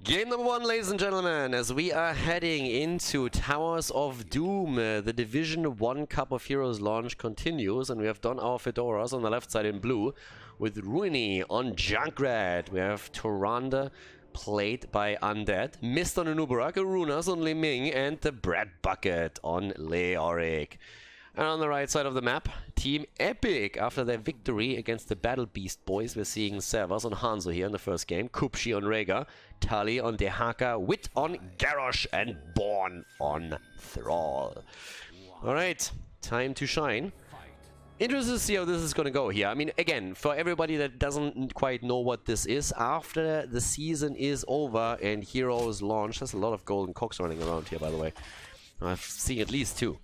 Game number 1, ladies and gentlemen, as we are heading into Towers of Doom. The Division 1 Cup of Heroes launch continues, and we have done our Fedoras on the left side in blue, with Ruini on Junkrat. We have Tyrande played by Undead, Mist on Anubarak, Arunas on Liming, and the Bread Bucket on Leoric. And on the right side of the map, Team Epikk. After their victory against the Battle Beast boys, we're seeing Servas on Hanzo here in the first game, Kupshi on Rhaegar, Tali on Dehaka, Wit on Garrosh, and Born on Thrall. Alright, time to shine. Interested to see how this is going to go here. I mean, again, for everybody that doesn't quite know what this is, after the season is over and Heroes launch, there's a lot of golden cocks running around here, by the way. I've seen at least 2.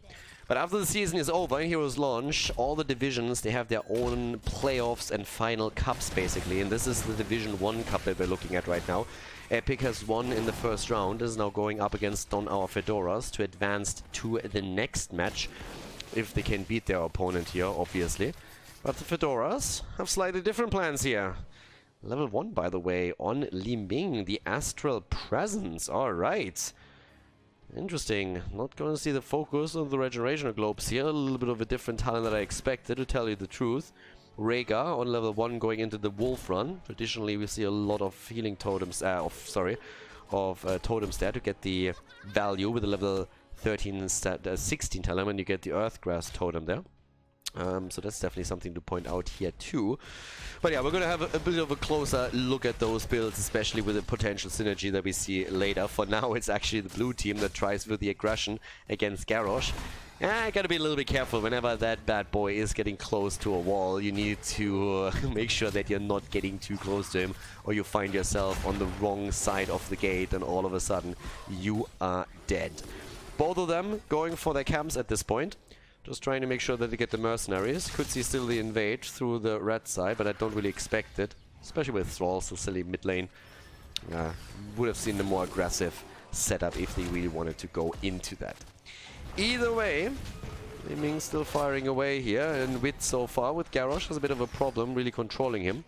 But after the season is over and Heroes launch, all the divisions, they have their own playoffs and final cups, basically. And this is the Division 1 Cup that we're looking at right now. Epikk has won in the first round, is now going up against our Fedoras to advance to the next match, if they can beat their opponent here, obviously. But the Fedoras have slightly different plans here. Level 1, by the way, on Liming, the Astral Presence. Alright. Interesting. Not going to see the focus of the Regenerational Globes here. A little bit of a different talent that I expected, to tell you the truth. Rhaegar on level 1 going into the Wolf Run. Traditionally, we see a lot of healing totems, totems there to get the value with the level 13 16 talent when you get the Earthgrass totem there. So that's definitely something to point out here too. But yeah, we're going to have a bit of a closer look at those builds, especially with the potential synergy that we see later. For now, it's actually the blue team that tries with the aggression against Garrosh. I gotta be a little bit careful whenever that bad boy is getting close to a wall. You need to make sure that you're not getting too close to him, or you find yourself on the wrong side of the gate and all of a sudden you are dead. Both of them going for their camps at this point. Just trying to make sure that they get the mercenaries. Could see still the invade through the red side, but I don't really expect it. Especially with Thrall, so silly mid lane. Would have seen the more aggressive setup if they really wanted to go into that. Either way, Liming still firing away here, and Wit so far with Garrosh has a bit of a problem really controlling him.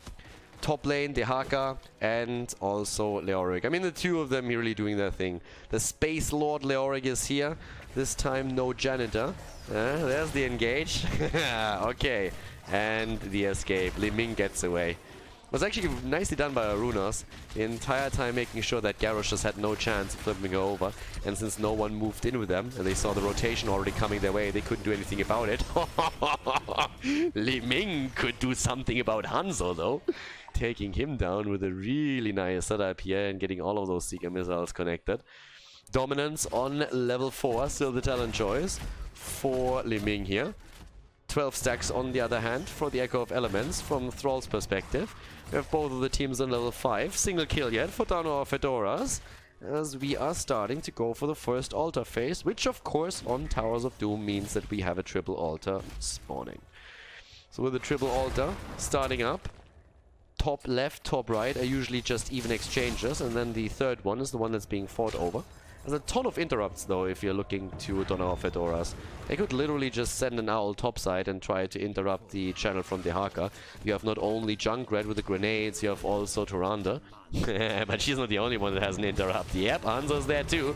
Top lane, Dehaka, and also Leoric. I mean, the two of them really doing their thing. The Space Lord Leoric is here. This time, no Janitor. There's the engage. Okay. And the escape. Liming gets away. It was actually nicely done by Arunas. The entire time making sure that Garrosh just had no chance of flipping her over. And since no one moved in with them, and they saw the rotation already coming their way, they couldn't do anything about it. Liming could do something about Hanzo, though. Taking him down with a really nice setup here and getting all of those Seeker missiles connected. Dominance on level 4, still the talent choice for Liming here. 12 stacks on the other hand for the Echo of Elements from Thrall's perspective. We have both of the teams on level 5. Single kill yet for down our Fedoras, as we are starting to go for the first altar phase, which of course on Towers of Doom means that we have a triple altar spawning. So with the triple altar starting up, top left, top right are usually just even exchanges, and then the third one is the one that's being fought over. There's a ton of interrupts though if you're looking to don our Fedoras. They could literally just send an owl topside and try to interrupt the channel from Dehaka. You have not only Junkrat with the grenades, you have also Tyrande. But she's not the only one that has an interrupt. Yep, Hanzo's there too.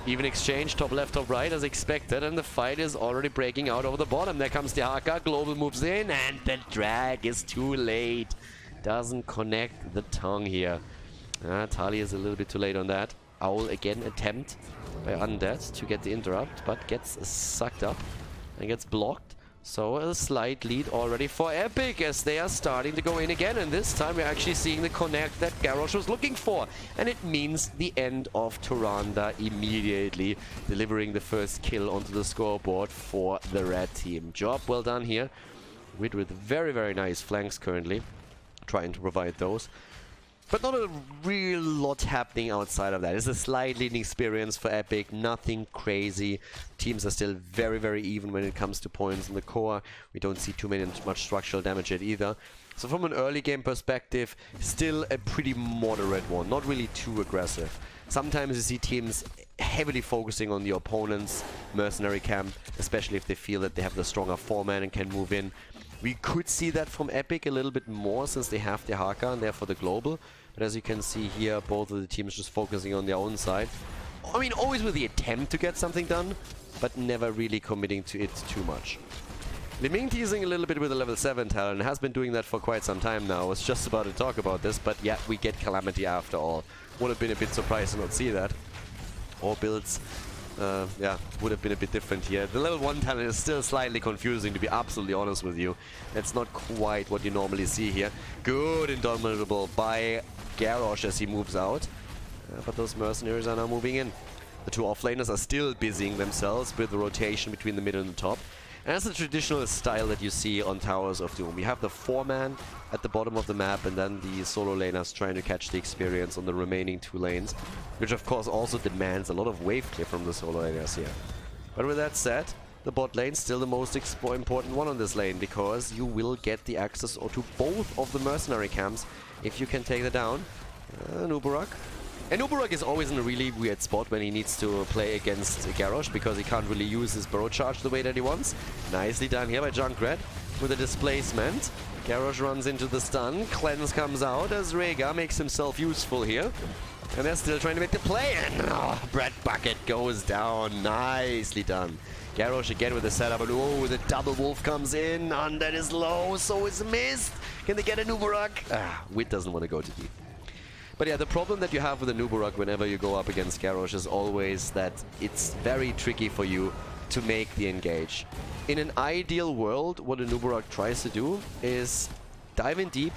Even exchange, top left, top right as expected, and the fight is already breaking out over the bottom. There comes Dehaka, Global moves in, and the drag is too late. Doesn't connect the tongue here. Tali is a little bit too late on that. Owl again attempt by Undead to get the interrupt, but gets sucked up and gets blocked. So a slight lead already for Epikk as they are starting to go in again, and this time we're actually seeing the connect that Garrosh was looking for, and it means the end of Tyrande immediately, delivering the first kill onto the scoreboard for the red team. Job well done here, with very, very nice flanks currently, trying to provide those. But not a real lot happening outside of that. It's a slight leading experience for Epikk, nothing crazy. Teams are still very, very even when it comes to points in the core. We don't see much structural damage yet either. So from an early game perspective, still a pretty moderate one, not really too aggressive. Sometimes you see teams heavily focusing on the opponent's mercenary camp, especially if they feel that they have the stronger foreman and can move in. We could see that from Epikk a little bit more since they have the Haka and therefore the global. But as you can see here, both of the teams just focusing on their own side. I mean, always with the attempt to get something done, but never really committing to it too much. Liming teasing a little bit with a level 7 talent, has been doing that for quite some time now. I was just about to talk about this, but yeah, we get Calamity after all. Would have been a bit surprised to not see that. Or builds, yeah, would have been a bit different here. The level 1 talent is still slightly confusing, to be absolutely honest with you. It's not quite what you normally see here. Good Indomitable by Garrosh as he moves out. But those mercenaries are now moving in. The two offlaners are still busying themselves with the rotation between the middle and the top. And that's the traditional style that you see on Towers of Doom. You have the 4-man at the bottom of the map, and then the solo laners trying to catch the experience on the remaining 2 lanes, which of course also demands a lot of wave clear from the solo laners here. But with that said, the bot lane still the most important one on this lane, because you will get the access to both of the mercenary camps if you can take that down. Nubarak. And Nubarak is always in a really weird spot when he needs to play against Garrosh, because he can't really use his burrow charge the way that he wants. Nicely done here by Junkrat with a displacement. Garrosh runs into the stun. Cleanse comes out as Rhaegar makes himself useful here. And they're still trying to make the play, and Bread Bucket goes down. Nicely done. Garrosh again with the setup, and oh, the double wolf comes in. Undead is low, so is missed. Can they get a Nubarak? Wit doesn't want to go too deep. But yeah, the problem that you have with the Nubarak whenever you go up against Garrosh is always that it's very tricky for you to make the engage. In an ideal world, what a Nubarak tries to do is dive in deep,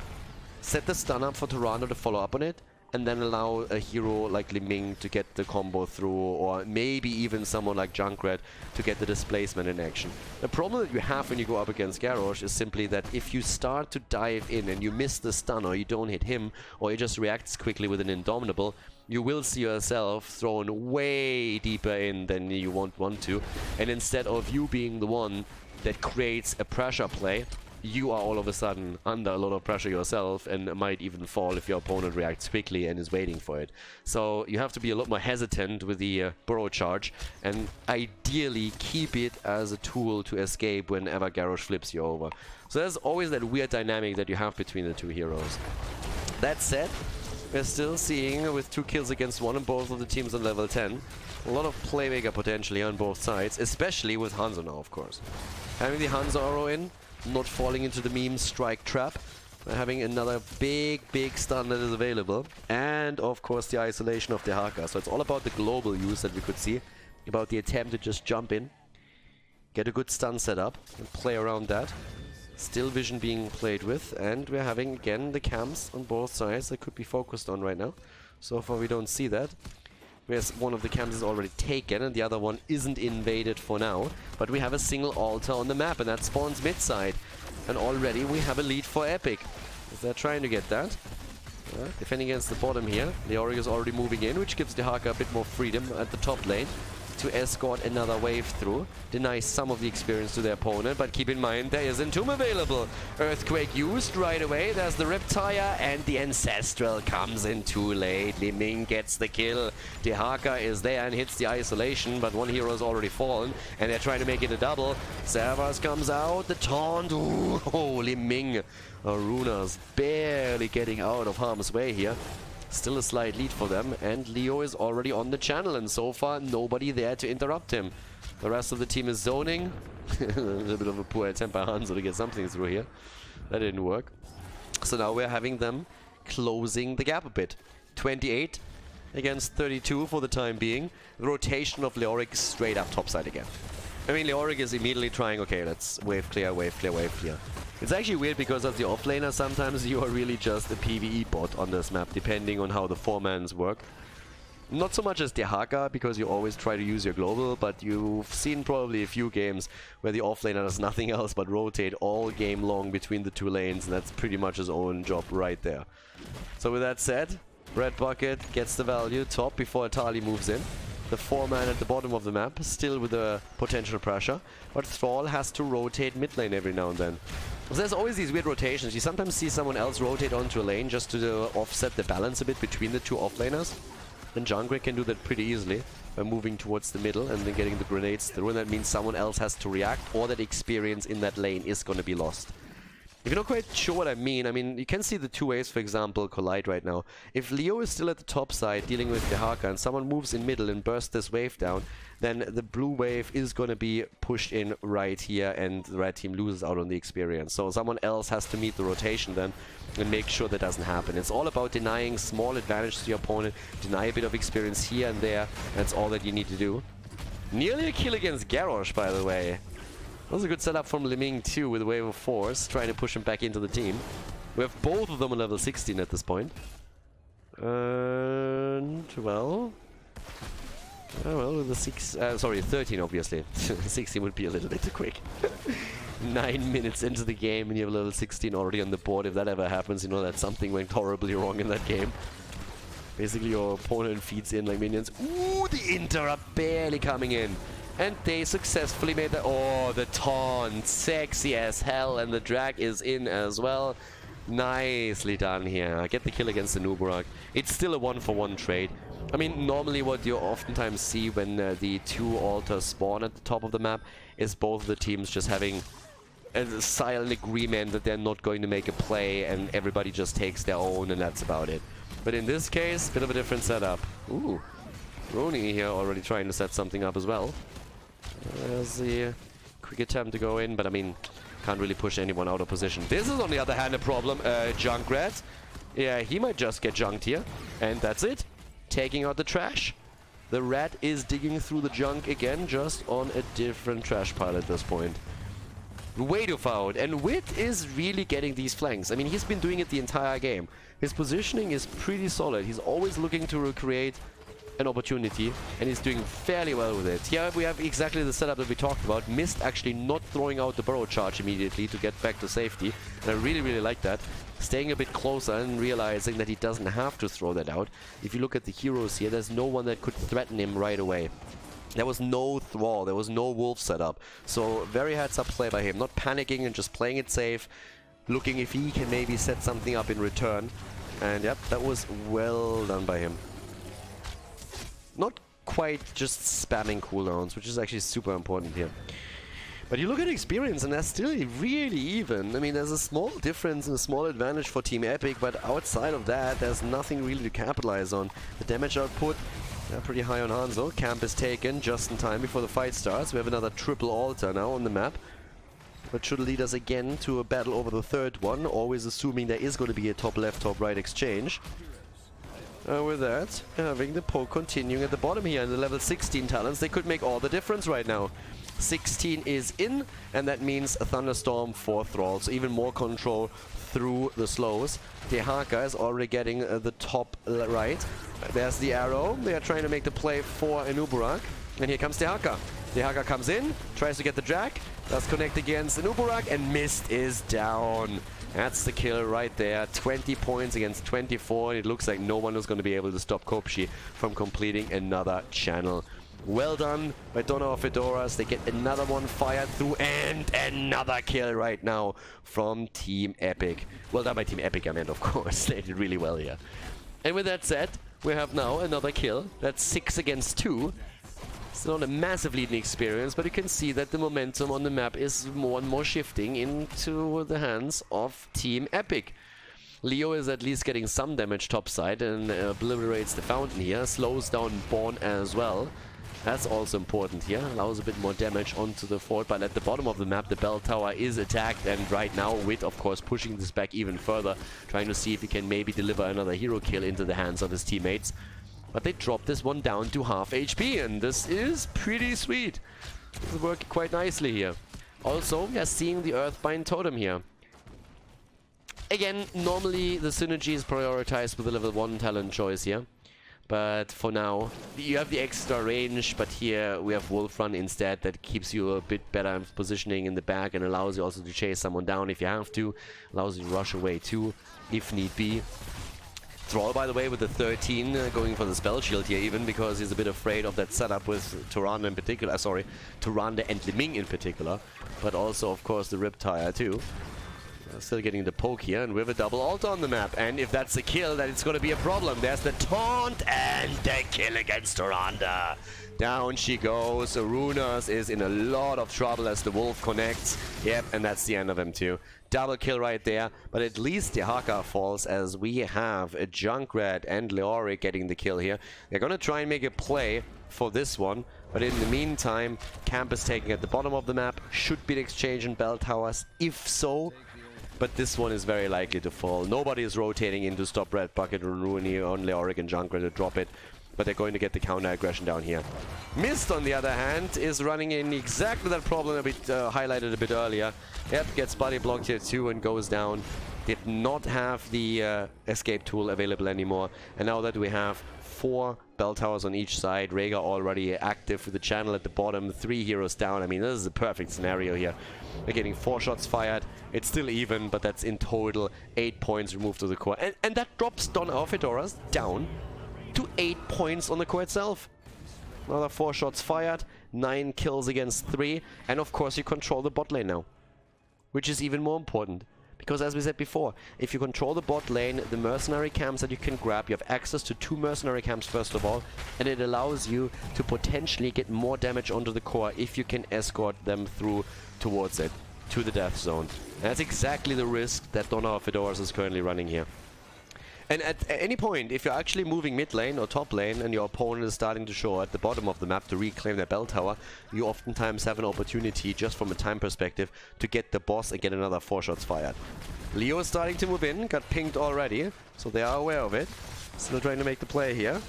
set the stun up for Tyrande to follow up on it, and then allow a hero like Liming to get the combo through, or maybe even someone like Junkrat to get the displacement in action. The problem that you have when you go up against Garrosh is simply that if you start to dive in and you miss the stun, or you don't hit him, or he just reacts quickly with an Indomitable, you will see yourself thrown way deeper in than you want to. And instead of you being the one that creates a pressure play, you are all of a sudden under a lot of pressure yourself, and might even fall if your opponent reacts quickly and is waiting for it. So you have to be a lot more hesitant with the burrow charge, and ideally keep it as a tool to escape whenever Garrosh flips you over. So there's always that weird dynamic that you have between the two heroes. That said, we're still seeing, with 2 kills against 1 and both of the teams on level 10, a lot of playmaker potentially on both sides, especially with Hanzo now, of course. Having the Hanzo arrow in, not falling into the meme strike trap, having another big stun that is available, and of course the isolation of the Haka. So it's all about the global use that we could see, about the attempt to just jump in, get a good stun set up, and play around that. Still vision being played with, and we're having again the camps on both sides that could be focused on right now. So far we don't see that. Whereas one of the camps is already taken and the other one isn't invaded for now. But we have a single altar on the map, and that spawns mid-side. And already we have a lead for Epikk, as they're trying to get that. Defending against the bottom here. Leoric is already moving in, which gives the Haka a bit more freedom at the top lane to escort another wave through. Denies some of the experience to their opponent, but keep in mind there is Entomb available. Earthquake used right away. There's the Riptire, and the Ancestral comes in too late. Liming gets the kill. The Haka is there and hits the isolation, but one hero has already fallen, and they're trying to make it a double. Servas comes out, the taunt. Ooh, oh, Liming. Aruna's barely getting out of harm's way here. Still a slight lead for them, and Leo is already on the channel, and so far nobody there to interrupt him. The rest of the team is zoning. A little bit of a poor attempt by Hanzo to get something through here. That didn't work. So now we're having them closing the gap a bit. 28 against 32 for the time being. The rotation of Leoric straight up topside again. I mean, Leoric is immediately trying, okay, let's wave clear, wave clear, wave clear. It's actually weird because as the offlaner, sometimes you are really just a PvE bot on this map, depending on how the 4-mans work. Not so much as the Haka, because you always try to use your global, but you've seen probably a few games where the offlaner does nothing else but rotate all game long between the 2 lanes, and that's pretty much his own job right there. So with that said, Red Bucket gets the value top before Atali moves in. The 4-man at the bottom of the map, still with the potential pressure, but Thrall has to rotate mid lane every now and then. So there's always these weird rotations. You sometimes see someone else rotate onto a lane just to offset the balance a bit between the 2 offlaners. And Junkrat can do that pretty easily by moving towards the middle and then getting the grenades through, and that means someone else has to react, or that experience in that lane is going to be lost. If you're not quite sure what I mean, you can see the two waves, for example, collide right now. If Leo is still at the top side dealing with the Haka and someone moves in middle and bursts this wave down, then the blue wave is going to be pushed in right here and the red team loses out on the experience. So someone else has to meet the rotation then and make sure that doesn't happen. It's all about denying small advantage to your opponent, deny a bit of experience here and there. That's all that you need to do. Nearly a kill against Garrosh, by the way. That was a good setup from Liming too, with a wave of force, trying to push him back into the team. We have both of them on level 16 at this point. And, well, with the 13 obviously. 16 would be a little bit too quick. 9 minutes into the game and you have level 16 already on the board. If that ever happens, you know that something went horribly wrong in that game. Basically your opponent feeds in like minions. Ooh, the Inter are barely coming in. And they successfully made the... Oh, the taunt. Sexy as hell. And the drag is in as well. Nicely done here. Get the kill against the Nubarak. It's still a 1-for-1 trade. I mean, normally what you oftentimes see when the two altars spawn at the top of the map is both the teams just having a silent agreement that they're not going to make a play and everybody just takes their own and that's about it. But in this case, bit of a different setup. Ooh. Roni here already trying to set something up as well. There's the quick attempt to go in, but I mean, can't really push anyone out of position. This is on the other hand a problem. Junkrat. Yeah, he might just get junked here. And that's it. Taking out the trash. The rat is digging through the junk again, just on a different trash pile at this point. Way too far out. And Wit is really getting these flanks. I mean, he's been doing it the entire game. His positioning is pretty solid. He's always looking to recreate an opportunity, and he's doing fairly well with it. Here we have exactly the setup that we talked about. Mist actually not throwing out the burrow charge immediately to get back to safety, and I really, really like that. Staying a bit closer and realizing that he doesn't have to throw that out. If you look at the heroes here, there's no one that could threaten him right away. There was no thrall, there was no wolf setup. So very heads up play by him, not panicking and just playing it safe, looking if he can maybe set something up in return. And yep, that was well done by him. Not quite just spamming cooldowns, which is actually super important here. But you look at experience and they're still really even. I mean, there's a small difference and a small advantage for Team Epikk, but outside of that, there's nothing really to capitalize on. The damage output, pretty high on Hanzo. Camp is taken just in time before the fight starts. We have another triple altar now on the map, but should lead us again to a battle over the third one, always assuming there is going to be a top left, top right exchange. With that, having the poke continuing at the bottom here in the level 16 talents, they could make all the difference right now. 16 is in, and that means a Thunderstorm for Thrall, so even more control through the slows. The Haka is already getting the top right. There's the arrow. They are trying to make the play for Anubarak, and here comes the Haka. The Haka comes in, tries to get the drag, does connect against Anubarak, and Mist is down. That's the kill right there. 20 points against 24. It looks like no one is going to be able to stop Kopshi from completing another channel. Well done by Donau Fedoras. They get another one fired through and another kill right now from Team Epikk. Well done by Team Epikk, I meant, of course. They did really well here. And with that said, we have now another kill. That's 6 against 2. It's not a massive leading experience, but you can see that the momentum on the map is more and more shifting into the hands of Team Epikk. Leo is at least getting some damage topside and obliterates the fountain here, slows down Born as well. That's also important here, allows a bit more damage onto the fort, but at the bottom of the map the bell tower is attacked, and right now Wit of course pushing this back even further, trying to see if he can maybe deliver another hero kill into the hands of his teammates. But they drop this one down to half HP, and this is pretty sweet. This is working quite nicely here. Also, we are seeing the Earthbind Totem here. Again, normally the synergy is prioritized with the level 1 talent choice here. But for now, you have the extra range, but here we have Wolf Run instead that keeps you a bit better positioning in the back and allows you also to chase someone down if you have to. Allows you to rush away too, if need be. Thrall, by the way, with the 13, going for the spell shield here even, because he's a bit afraid of that setup with Tyrande in particular, Tyrande and Liming in particular, but also, of course, the Riptire too. Still getting the poke here, and with a double ult on the map. And if that's a kill, then it's going to be a problem. There's the taunt and the kill against Tyrande. Down she goes. Runas is in a lot of trouble as the wolf connects. Yep, and that's the end of him too. Double kill right there, but at least the Haka falls as we have a Junkrat and Leoric getting the kill here. They're going to try and make a play for this one, but in the meantime, camp is taking at the bottom of the map. Should be an exchange in bell towers, if so. But this one is very likely to fall. Nobody is rotating in to stop Red Bucket or Rooney on Leoric and Junkrat to drop it. But they're going to get the counter aggression down here. Mist, on the other hand, is running in exactly that problem that we highlighted a bit earlier. Yep, gets body blocked here too and goes down. Did not have the escape tool available anymore. And now that we have 4 bell towers on each side, Rhaegar already active with the channel at the bottom, 3 heroes down. I mean, this is a perfect scenario here. They're getting 4 shots fired. It's still even, but that's in total 8 points removed to the core. And that drops Don our Fedoras down to 8 points on the core itself. Another 4 shots fired, 9 kills against 3, and of course you control the bot lane now, which is even more important. Because as we said before, if you control the bot lane, the mercenary camps that you can grab, you have access to 2 mercenary camps first of all, and it allows you to potentially get more damage onto the core if you can escort them through towards it, to the death zone. And that's exactly the risk that Don our Fedoras is currently running here. And at any point, if you're actually moving mid lane or top lane and your opponent is starting to show at the bottom of the map to reclaim their bell tower, you oftentimes have an opportunity, just from a time perspective, to get the boss and get another 4 shots fired. Leo is starting to move in, got pinged already, so they are aware of it. Still trying to make the play here.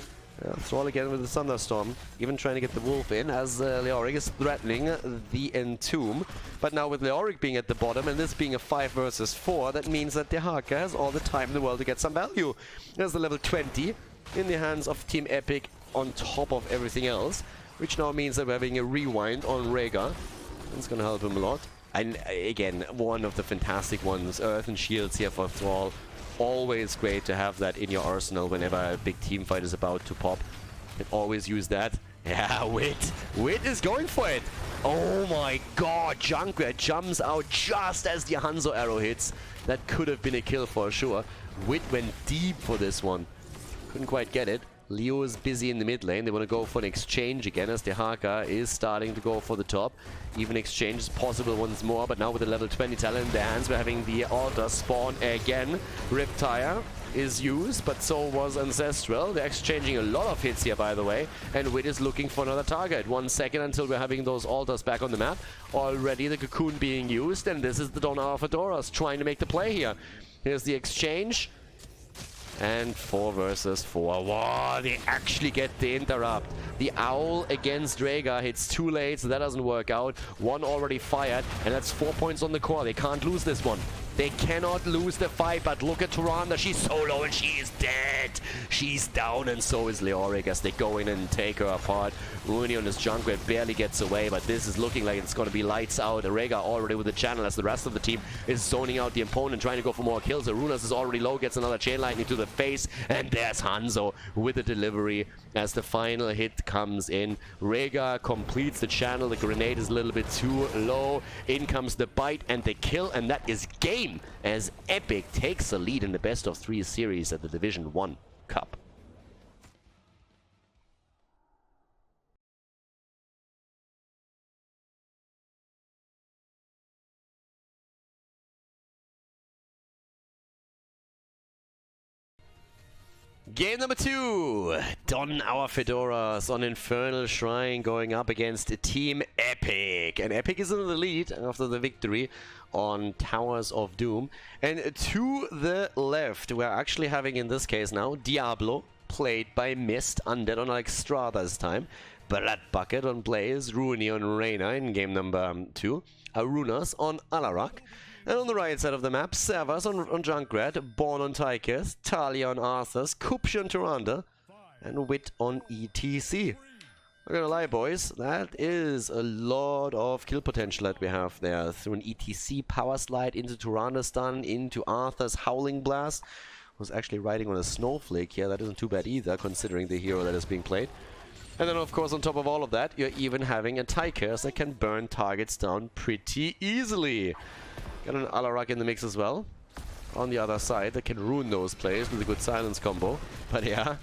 Thrall again with the Thunderstorm, even trying to get the Wolf in as Leoric is threatening the Entomb. But now with Leoric being at the bottom and this being a 5 versus 4, that means that the Haka has all the time in the world to get some value. There's the level 20 in the hands of Team Epikk on top of everything else, which now means that we're having a rewind on Rhaegar. That's going to help him a lot. And again, one of the fantastic ones, Earth and Shields here for Thrall. Always great to have that in your arsenal whenever a big team fight is about to pop. You can always use that. Yeah, Wit. Wit is going for it. Oh my god, Junkrat jumps out just as the Hanzo arrow hits. That could have been a kill for sure. Wit went deep for this one. Couldn't quite get it. Leo is busy in the mid lane. They want to go for an exchange again as the Haka is starting to go for the top. Even exchange is possible once more, but now with the level 20 talent in their hands, we're having the altar spawn again. Riptire is used, but so was Ancestral. They're exchanging a lot of hits here, by the way, and Wit is looking for another target. 1 second until we're having those altars back on the map. Already the cocoon being used, and this is the Don our Fedoras trying to make the play here. Here's the exchange. And 4 versus 4. Wow, they actually get the interrupt. The Owl against Rhaegar hits too late, so that doesn't work out. 1 already fired, and that's 4 points on the core. They can't lose this one. They cannot lose the fight, but look at Tyrande. She's so low and she is dead. She's down, and so is Leoric as they go in and take her apart. Rooney on his Junkrat barely gets away, but this is looking like it's going to be lights out. Rhaegar already with the channel as the rest of the team is zoning out the opponent, trying to go for more kills. Runas is already low, gets another chain lightning to the face, and there's Hanzo with the delivery as the final hit comes in. Rhaegar completes the channel. The grenade is a little bit too low. In comes the bite and the kill, and that is game as Epikk takes the lead in the best of 3 series at the Division 1 Cup. Game number 2, Don our Fedoras on Infernal Shrine going up against Team Epikk. And Epikk is in the lead after the victory on Towers of Doom. And to the left, we're actually having in this case now Diablo, played by Mist, Undead on Extra this time. Blood Bucket on Blaze, Rooney on Reyna in game number 2, Arunas on Alarak. And on the right side of the map, Servas on Junkrat, Born on Tychus, Talia on Arthas, Kupsh on Tyrande, and Wit on ETC. I'm gonna lie, boys, that is a lot of kill potential that we have there. Through an ETC power slide into Tyrande's stun, into Arthas Howling Blast. Was actually riding on a snowflake here. That isn't too bad either, considering the hero that is being played. And then, of course, on top of all of that, you're even having a Tychus that can burn targets down pretty easily. Got an Alarak in the mix as well. On the other side, that can ruin those plays with a good silence combo. But yeah,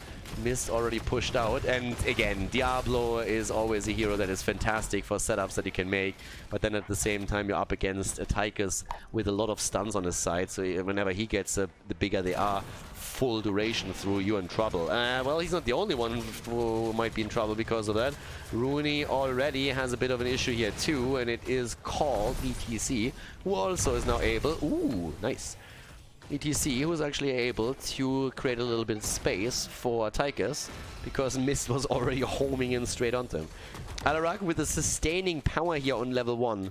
Mist already pushed out. And again, Diablo is always a hero that is fantastic for setups that you can make. But then at the same time, you're up against a Tychus with a lot of stuns on his side. So whenever he gets the bigger they are, full duration through, you're in trouble. Well, he's not the only one who might be in trouble because of that. Rooney already has a bit of an issue here too. And it is called ETC, who also is now able... Ooh, nice. ETC, who was actually able to create a little bit of space for Tychus because Mist was already homing in straight onto him. Alarak with the sustaining power here on level 1.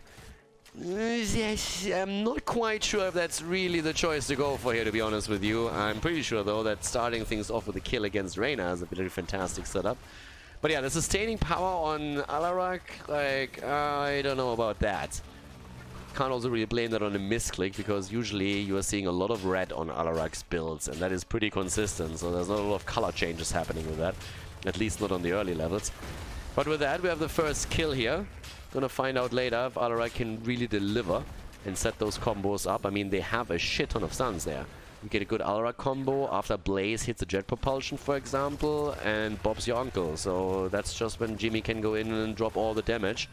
I'm not quite sure if that's really the choice to go for here, to be honest with you. I'm pretty sure, though, that starting things off with a kill against Reyna is a very fantastic setup. But yeah, the sustaining power on Alarak, like, I don't know about that. Can't also really blame that on a misclick, because usually you are seeing a lot of red on Alarak's builds, and that is pretty consistent, so there's not a lot of color changes happening with that, at least not on the early levels. But with that, we have the first kill here. Gonna find out later if Alarak can really deliver and set those combos up. I mean, they have a shit ton of stuns there. You get a good Alarak combo after Blaze hits a jet propulsion, for example, and Bob's your uncle. So that's just when Jimmy can go in and drop all the damage.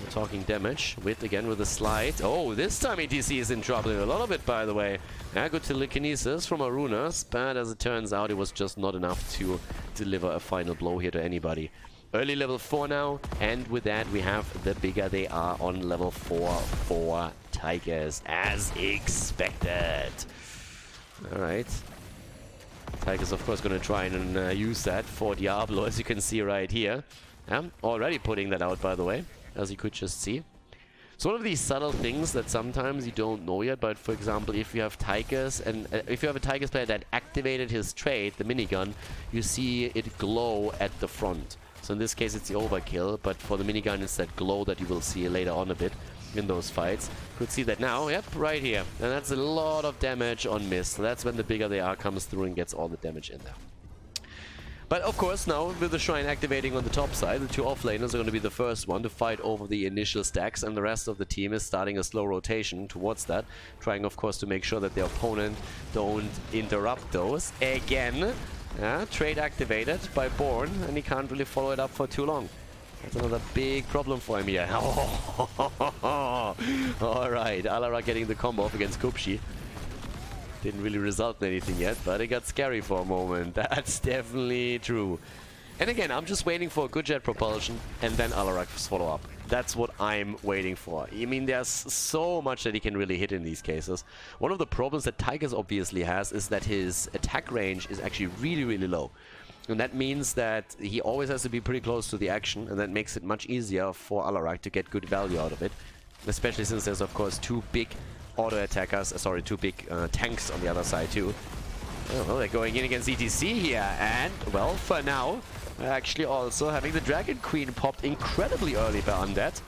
We're talking damage, again with a slide. Oh, this time ETC is in trouble. A lot of it, by the way. Yeah, good telekinesis from Arunas, but as it turns out, it was just not enough to deliver a final blow here to anybody. Early level 4 now, and with that we have the bigger they are on level 4 for Tigers, as expected. Alright. Tigers, of course, going to try and use that for Diablo, as you can see right here. Already putting that out, by the way, as you could just see. It's one of these subtle things that sometimes you don't know yet, but for example, if you have Tigers, and if you have a Tigers player that activated his trait, the minigun, you see it glow at the front. So in this case it's the overkill, but for the minigun it's that glow that you will see later on a bit in those fights. Could see that now, yep, right here. And that's a lot of damage on Mist. So that's when the bigger they are comes through and gets all the damage in there. But of course now, with the Shrine activating on the top side, the two offlaners are going to be the first one to fight over the initial stacks, and the rest of the team is starting a slow rotation towards that, trying of course to make sure that their opponent don't interrupt those. Again, trade activated by Born, and he can't really follow it up for too long. That's another big problem for him here. Alright, Alarak getting the combo off against Kupshi. Didn't really result in anything yet, but it got scary for a moment. That's definitely true. And again, I'm just waiting for a good jet propulsion and then Alarak's follow up. That's what I'm waiting for. I mean, there's so much that he can really hit in these cases. One of the problems that Tigers obviously has is that his attack range is actually really, really low. And that means that he always has to be pretty close to the action, and that makes it much easier for Alarak to get good value out of it. Especially since there's, of course, two big two big tanks on the other side too. Oh, well, they're going in against ETC here, and, well, for now, actually also having the Dragon Queen popped incredibly early by Undead.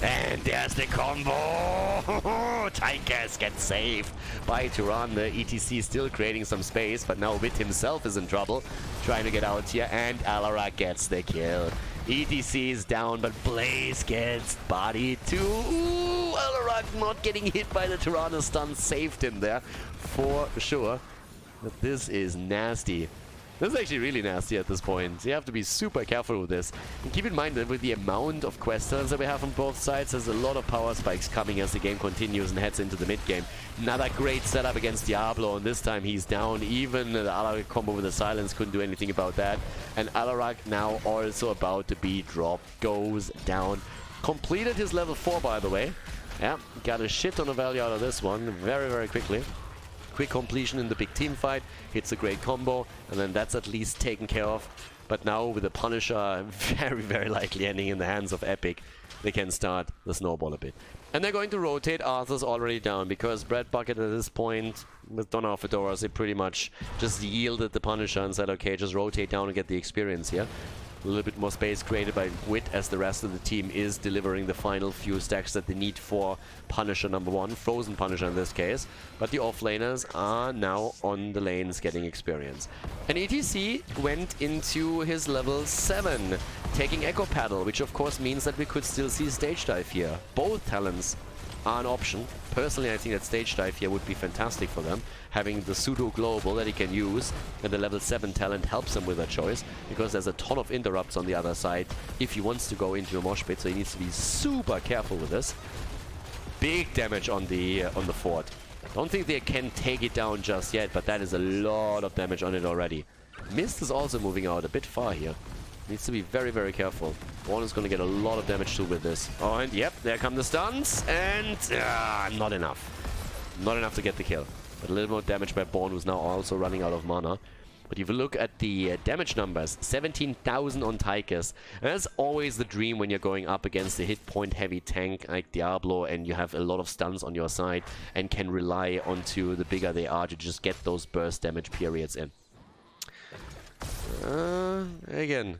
And there's the combo! Tigers gets saved by Turan. The ETC still creating some space, but now Wit himself is in trouble, trying to get out here, and Alarak gets the kill. ETC is down, but Blaze gets bodied too. Ooh, Alarak not getting hit by the Tirana stun saved him there, for sure. But this is nasty. This is actually really nasty at this point. So you have to be super careful with this. And keep in mind that with the amount of quest turns that we have on both sides, there's a lot of power spikes coming as the game continues and heads into the mid-game. Another great setup against Diablo, and this time he's down. Even the Alarak combo with the silence couldn't do anything about that. And Alarak now also about to be dropped. Goes down. Completed his level 4, by the way. Yeah, got a shit ton of value out of this one very, very quickly. Quick completion in the big team fight, hits a great combo, and then that's at least taken care of. But now with the Punisher very, very likely ending in the hands of Epikk, they can start the snowball a bit. And they're going to rotate. Arthur's already down, because Bread Bucket at this point, with Donna Fedoras, they pretty much just yielded the Punisher and said, okay, just rotate down and get the experience here. A little bit more space created by Wit, as the rest of the team is delivering the final few stacks that they need for Punisher number 1, Frozen Punisher in this case. But the offlaners are now on the lanes getting experience. And ETC went into his level 7, taking Echo Paddle, which of course means that we could still see Stage Dive here. Both talents are an option. Personally, I think that stage dive here would be fantastic for them. Having the pseudo global that he can use, and the level 7 talent helps him with that choice, because there's a ton of interrupts on the other side if he wants to go into a mosh pit, so he needs to be super careful with this. Big damage on the fort. Don't think they can take it down just yet, but that is a lot of damage on it already. Mist is also moving out a bit far here. Needs to be very, very careful. Born is going to get a lot of damage too with this. Oh, and yep, there come the stuns, and not enough. Not enough to get the kill. But a little more damage by Born, who's now also running out of mana. But if you look at the damage numbers, 17,000 on Tychus. That's always the dream when you're going up against a hit point heavy tank like Diablo and you have a lot of stuns on your side and can rely onto the bigger they are to just get those burst damage periods in. Again,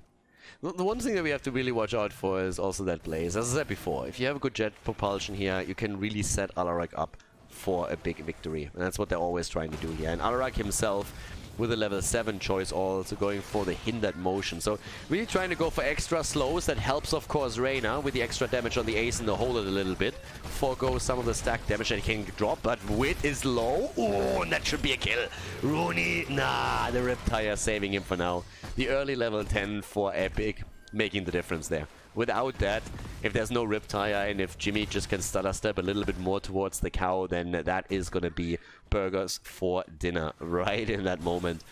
the one thing that we have to really watch out for is also that Blaze. As I said before, if you have a good jet propulsion here, you can really set Alarak up for a big victory. And that's what they're always trying to do here. And Alarak himself, with a level 7 choice, also going for the hindered motion. So really trying to go for extra slows. That helps, of course, Reyna with the extra damage on the ace in the hole a little bit. Forgo some of the stack damage that he can drop, but wit is low. Oh, and that should be a kill. Rooney, nah, the Riptire saving him for now. The early level 10 for Epikk making the difference there. Without that, if there's no Riptire and if Jimmy just can stutter step a little bit more towards the cow, then that is going to be burgers for dinner right in that moment.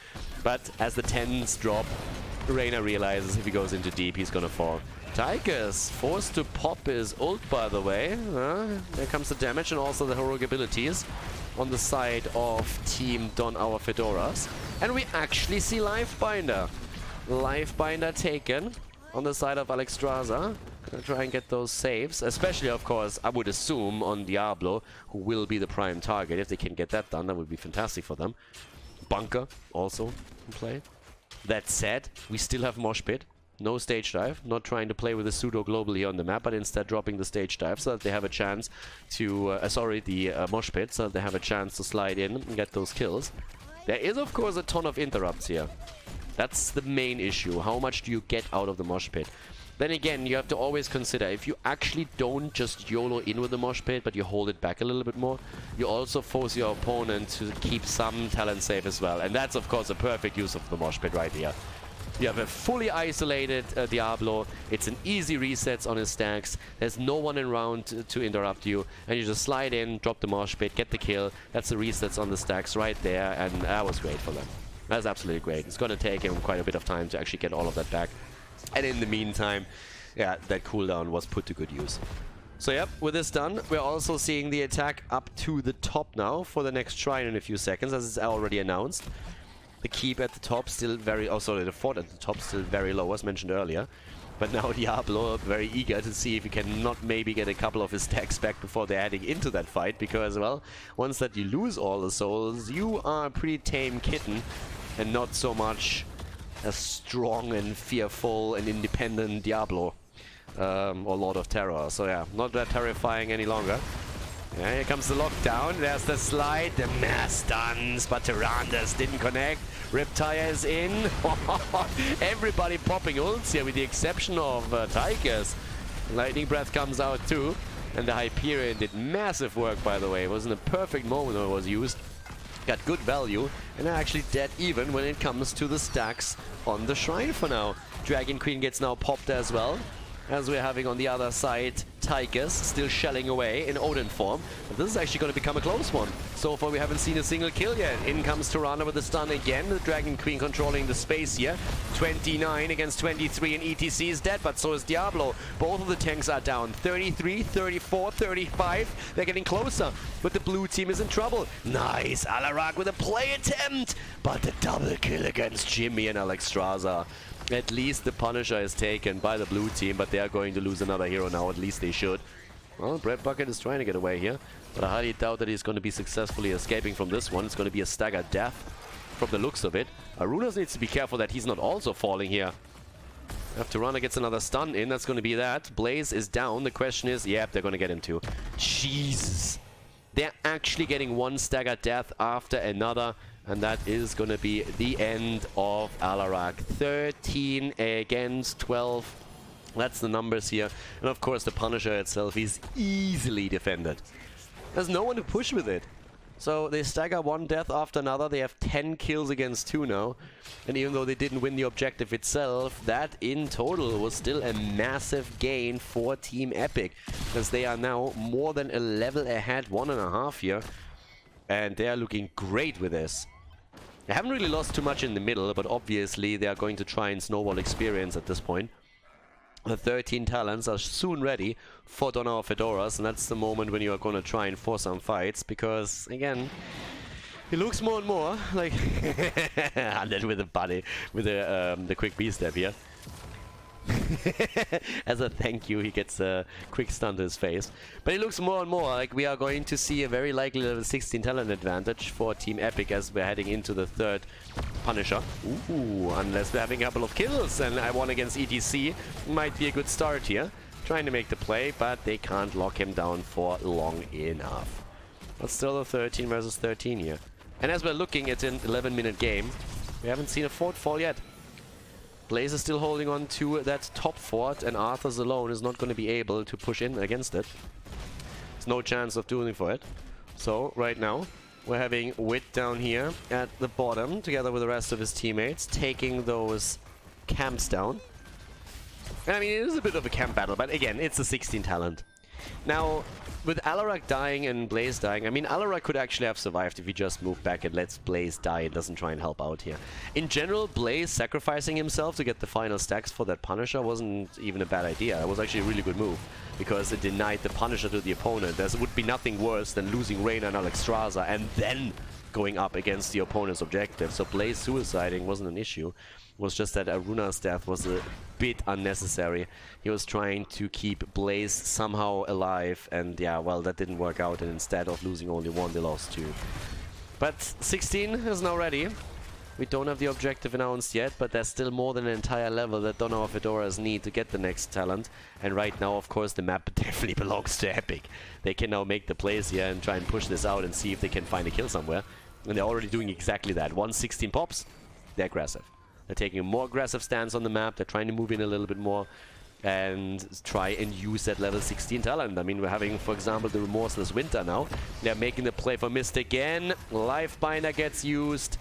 But as the 10s drop, Reyna realizes if he goes into deep, he's going to fall. Tychus forced to pop his ult, by the way. There comes the damage and also the heroic abilities on the side of Team Don our Fedoras. And we actually see Lifebinder. Lifebinder taken on the side of Alexstrasza. Gonna try and get those saves, especially, of course, I would assume on Diablo, who will be the prime target. If they can get that done, that would be fantastic for them. Bunker also in play. That said, we still have Mosh Pit. No stage dive. Not trying to play with the pseudo globally on the map, but instead dropping the stage dive so that they have a chance to... Mosh Pit, so that they have a chance to slide in and get those kills. There is, of course, a ton of interrupts here. That's the main issue. How much do you get out of the mosh pit? Then again, you have to always consider, if you actually don't just YOLO in with the mosh pit, but you hold it back a little bit more, you also force your opponent to keep some talent safe as well. And that's, of course, a perfect use of the mosh pit right here. You have a fully isolated Diablo. It's an easy resets on his stacks. There's no one around to interrupt you. And you just slide in, drop the mosh pit, get the kill. That's the resets on the stacks right there. And that was great for them. That's absolutely great. It's going to take him quite a bit of time to actually get all of that back. And in the meantime, yeah, that cooldown was put to good use. So yep, with this done, we're also seeing the attack up to the top now for the next shrine in a few seconds, as it's already announced. The keep at the top still very... Oh, sorry, the fort at the top still very low, as mentioned earlier. But now Diablo very eager to see if he can not maybe get a couple of his stacks back before they're heading into that fight. Because, well, once that you lose all the souls, you are a pretty tame kitten. And not so much a strong and fearful and independent Diablo. Or Lord of Terror. So yeah, not that terrifying any longer. Yeah, here comes the lockdown. There's the slide. The mass stuns, but Tyrannus didn't connect. Riptire is in. Everybody popping ults here with the exception of Tychus. Lightning Breath comes out too. And the Hyperion did massive work, by the way. It was in a perfect moment when it was used. Got good value, and actually dead even when it comes to the stacks on the shrine for now. Dragon Queen gets now popped as well, as we're having on the other side Tychus still shelling away in Odin form. But this is actually going to become a close one. So far we haven't seen a single kill yet. In comes Tirana with the stun again. The Dragon Queen controlling the space here. 29 against 23 and ETC is dead, but so is Diablo. Both of the tanks are down. 33, 34, 35. They're getting closer, but the blue team is in trouble. Nice, Alarak with a play attempt, but the double kill against Jimmy and Alexstrasza. At least the Punisher is taken by the blue team, but they are going to lose another hero now. At least they should. Well, Bread Bucket is trying to get away here, but I highly doubt that he's going to be successfully escaping from this one. It's going to be a staggered death from the looks of it. Arunas needs to be careful that he's not also falling here. If Tirana gets another stun in, that's going to be that. Blaze is down. The question is, yep, they're going to get him too. Jesus. They're actually getting one staggered death after another. And that is going to be the end of Alarak. 13 against 12. That's the numbers here. And of course the Punisher itself is easily defended. There's no one to push with it. So they stagger one death after another. They have 10 kills against 2 now. And even though they didn't win the objective itself, that in total was still a massive gain for Team Epic. Because they are now more than a level ahead, 1.5 here. And they are looking great with this. They haven't really lost too much in the middle, but obviously they are going to try and snowball experience at this point. The 13 talents are soon ready for Donner Fedoras, and that's the moment when you are going to try and force some fights, because, again, it looks more and more like... and then with the body, with the quick B-step here. As a thank you, he gets a quick stun to his face. But it looks more and more like we are going to see a very likely level 16 talent advantage for Team Epic as we're heading into the third Punisher. Ooh, unless we're having a couple of kills, and I won against ETC. Might be a good start here. Trying to make the play, but they can't lock him down for long enough. But still a 13 versus 13 here. And as we're looking at an 11-minute game, we haven't seen a fort fall yet. Blaze is still holding on to that top fort, and Arthur's alone is not going to be able to push in against it. There's no chance of doing for it. So, right now, we're having Wit down here at the bottom, together with the rest of his teammates, taking those camps down. And I mean, it is a bit of a camp battle, but again, it's a 16 talent. Now, with Alarak dying and Blaze dying, I mean, Alarak could actually have survived if he just moved back and lets Blaze die and doesn't try and help out here. In general, Blaze sacrificing himself to get the final stacks for that Punisher wasn't even a bad idea. It was actually a really good move, because it denied the Punisher to the opponent. There would be nothing worse than losing Reyna and Alexstrasza and then going up against the opponent's objective. So Blaze suiciding wasn't an issue. It was just that Aruna's death was a bit unnecessary. He was trying to keep Blaze somehow alive, and yeah, well, that didn't work out, and instead of losing only 1, they lost 2. But 16 is now ready. We don't have the objective announced yet, but there's still more than an entire level that Donner or Fedoras need to get the next talent. And right now, of course, the map definitely belongs to Epic. They can now make the plays here and try and push this out and see if they can find a kill somewhere. And they're already doing exactly that. Once 16 pops, they're aggressive. They're taking a more aggressive stance on the map. They're trying to move in a little bit more and try and use that level 16 talent. I mean, we're having, for example, the Remorseless Winter now. They're making the play for Mist again. Lifebinder gets used.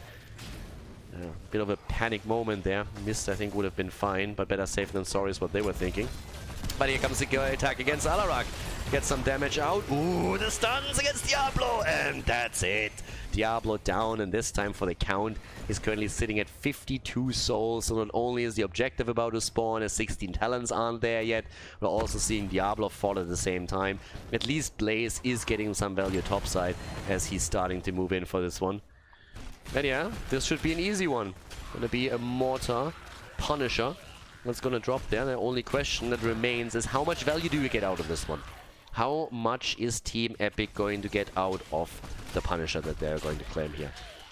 Bit of a panic moment there. Mist, I think, would have been fine, but better safe than sorry is what they were thinking. But here comes the attack against Alarak. Gets some damage out. Ooh, the stuns against Diablo, and that's it. Diablo down, and this time for the count. He's currently sitting at 52 souls, so not only is the objective about to spawn, as 16 talents aren't there yet, we're also seeing Diablo fall at the same time. At least Blaze is getting some value topside as he's starting to move in for this one. And yeah, this should be an easy one. Gonna be a Mortar Punisher that's gonna drop there. The only question that remains is how much value do you get out of this one? How much is Team Epic going to get out of the Punisher that they're going to claim here?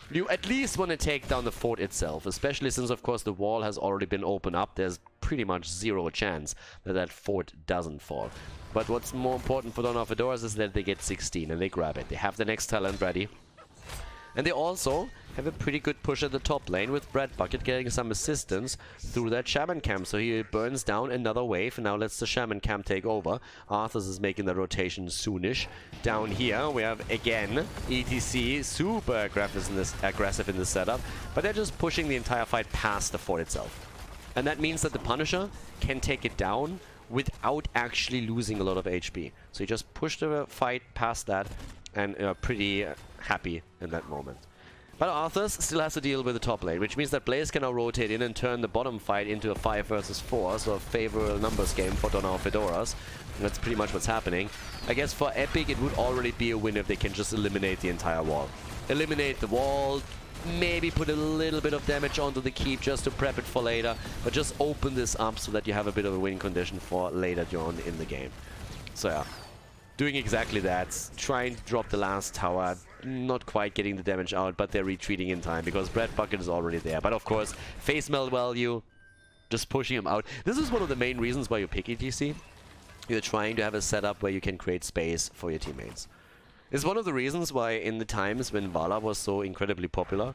You at least want to take down the fort itself, especially since, of course, the wall has already been opened up. There's pretty much zero chance that that fort doesn't fall. But what's more important for Donner Fedoras is that they get 16 and they grab it. They have the next talent ready. And they also have a pretty good push at the top lane, with Bread Bucket getting some assistance through that Shaman camp. So he burns down another wave and now lets the Shaman camp take over. Arthas is making the rotation soonish. Down here we have, again, ETC super aggressive in this setup, but they're just pushing the entire fight past the fort itself. And that means that the Punisher can take it down without actually losing a lot of HP. So you just push the fight past that and pretty happy in that moment. But Arthas still has to deal with the top lane, which means that Blaze can now rotate in and turn the bottom fight into a 5 versus 4, so a favorable numbers game for Donner Fedoras. That's pretty much what's happening. I guess for Epic it would already be a win if they can just eliminate the entire wall. Eliminate the wall, maybe put a little bit of damage onto the keep just to prep it for later, but just open this up so that you have a bit of a win condition for later on in the game. So yeah, doing exactly that, trying to drop the last tower, not quite getting the damage out, but they're retreating in time because Bread Bucket is already there. But of course, face melt value, just pushing him out. This is one of the main reasons why you pick ETC. You're trying to have a setup where you can create space for your teammates. It's one of the reasons why in the times when Vala was so incredibly popular,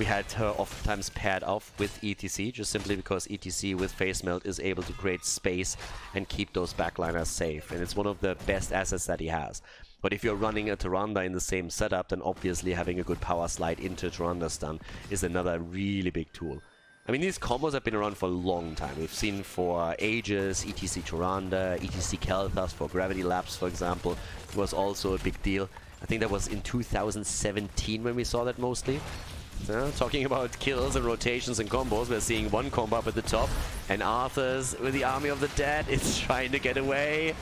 we had her oftentimes paired off with ETC, just simply because ETC with Face Melt is able to create space and keep those backliners safe. And it's one of the best assets that he has. But if you're running a Tyrande in the same setup, then obviously having a good power slide into Tyrande stun is another really big tool. I mean, these combos have been around for a long time. We've seen for ages, ETC Tyrande, ETC Kel'Thas for Gravity Lapse, for example, was also a big deal. I think that was in 2017 when we saw that mostly. So, talking about kills and rotations and combos, we're seeing one combo up at the top, and Arthur's with the Army of the Dead is trying to get away.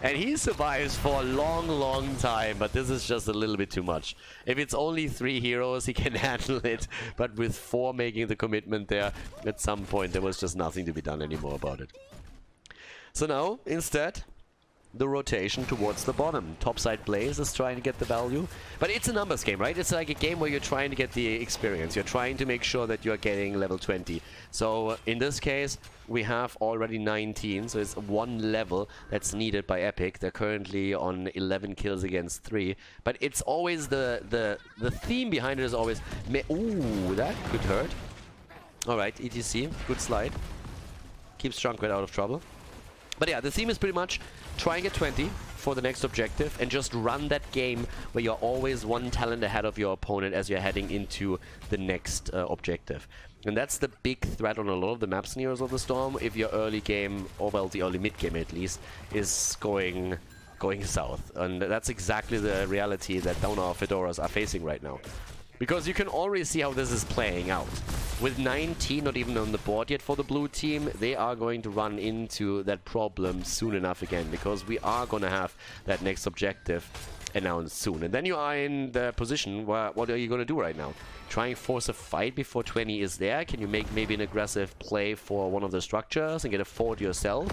And he survives for a long, long time, but this is just a little bit too much. If it's only 3 heroes, he can handle it, but with 4 making the commitment there, at some point there was just nothing to be done anymore about it. So now, instead, the rotation towards the bottom. Topside Blaze is trying to get the value, but it's a numbers game, right? It's like a game where you're trying to get the experience. You're trying to make sure that you're getting level 20. So in this case, we have already 19, so it's 1 level that's needed by Epikk. They're currently on 11 kills against 3, but it's always the theme behind it is always... Ooh, that could hurt. Alright, ETC, good slide. Keeps Junkrat out of trouble. But yeah, the theme is pretty much try and get 20 for the next objective and just run that game where you're always 1 talent ahead of your opponent as you're heading into the next objective. And that's the big threat on a lot of the maps in Heroes of the Storm if your early game, or well, the early mid game at least, is going south. And that's exactly the reality that down our Fedoras are facing right now. Because you can already see how this is playing out. With 19 not even on the board yet for the blue team, they are going to run into that problem soon enough again, because we are going to have that next objective announced soon. And then you are in the position where, what are you going to do right now? Try and force a fight before 20 is there? Can you make maybe an aggressive play for one of the structures and get a fort yourself?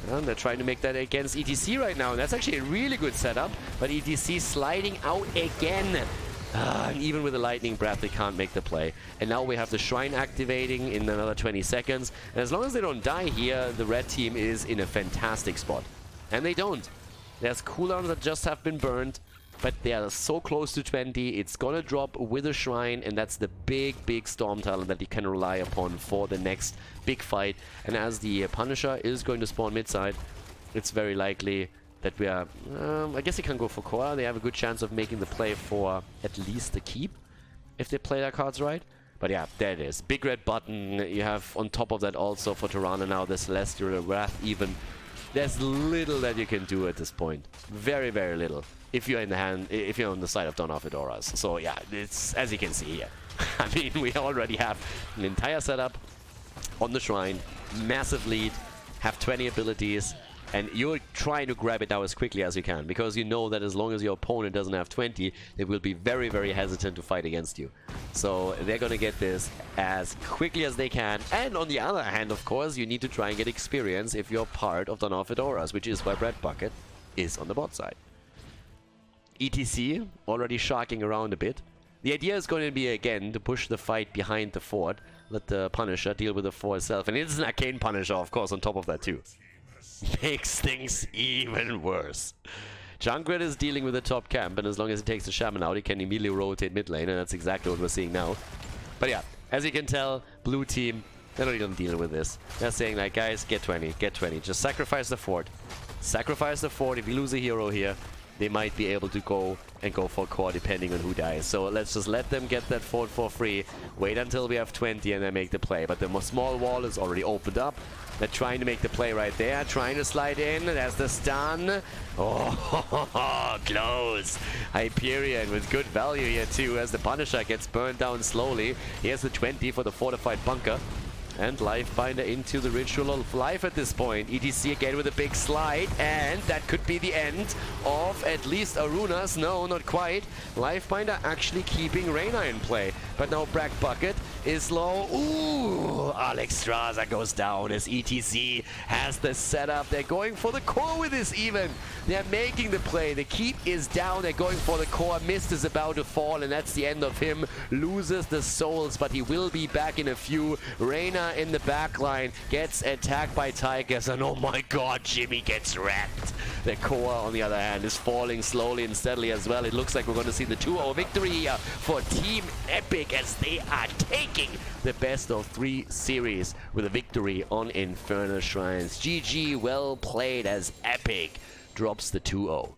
And they're trying to make that against ETC right now, and that's actually a really good setup, but ETC sliding out again. And even with the lightning breath, they can't make the play. And now we have the shrine activating in another 20 seconds. And as long as they don't die here, the red team is in a fantastic spot. And they don't. There's cooldowns that just have been burned, but they are so close to 20. It's gonna drop with a shrine, and that's the big, big storm talent that you can rely upon for the next big fight. And as the Punisher is going to spawn mid-side, it's very likely that we are... I guess they can go for core. They have a good chance of making the play for at least the keep, if they play their cards right. But yeah, there it is. Big red button. You have on top of that also for Tyrande now the Celestial Wrath even. There's little that you can do at this point. Very, very little. If you're in the hand, if you're on the side of Dawn of Fedoras. So yeah, it's as you can see here. I mean, we already have an entire setup on the shrine, massive lead, have 20 abilities. And you're trying to grab it now as quickly as you can, because you know that as long as your opponent doesn't have 20, they will be very, very hesitant to fight against you. So they're going to get this as quickly as they can. And on the other hand, of course, you need to try and get experience if you're part of Dawn of Fedoras, which is why Bread Bucket is on the bot side. ETC already sharking around a bit. The idea is going to be, again, to push the fight behind the fort, let the Punisher deal with the fort itself. And it's an arcane Punisher, of course, on top of that too. Makes things even worse. Junkrat is dealing with the top camp, and as long as he takes the Shaman out, he can immediately rotate mid lane, and that's exactly what we're seeing now. But yeah, as you can tell, blue team, they're not even dealing with this. They're saying like, guys, get 20, get 20. Just sacrifice the fort. Sacrifice the fort. If you lose a hero here, they might be able to go for core depending on who dies. So let's just let them get that fort for free. Wait until we have 20 and then make the play. But the small wall is already opened up. They're trying to make the play right there. Trying to slide in. There's the stun. Oh, close. Hyperion with good value here too as the Punisher gets burned down slowly. Here's the 20 for the fortified bunker. And Lifebinder into the Ritual of Life at this point. ETC again with a big slide, and that could be the end of at least Arunas. No, not quite. Lifebinder actually keeping Reyna in play. But now Brack Bucket is low. Ooh, Alexstrasza goes down as ETC has the setup. They're going for the core with this even. They're making the play. The keep is down. They're going for the core. Mist is about to fall, and that's the end of him. Loses the souls, but he will be back in a few. Reyna in the back line gets attacked by Tigers, and oh my god, Jimmy gets wrecked. Their core, on the other hand, is falling slowly and steadily as well. It looks like we're going to see the 2-0 victory here for Team Epic as they are taking the best of 3 series with a victory on Infernal Shrines. GG, well played as Epic drops the 2-0.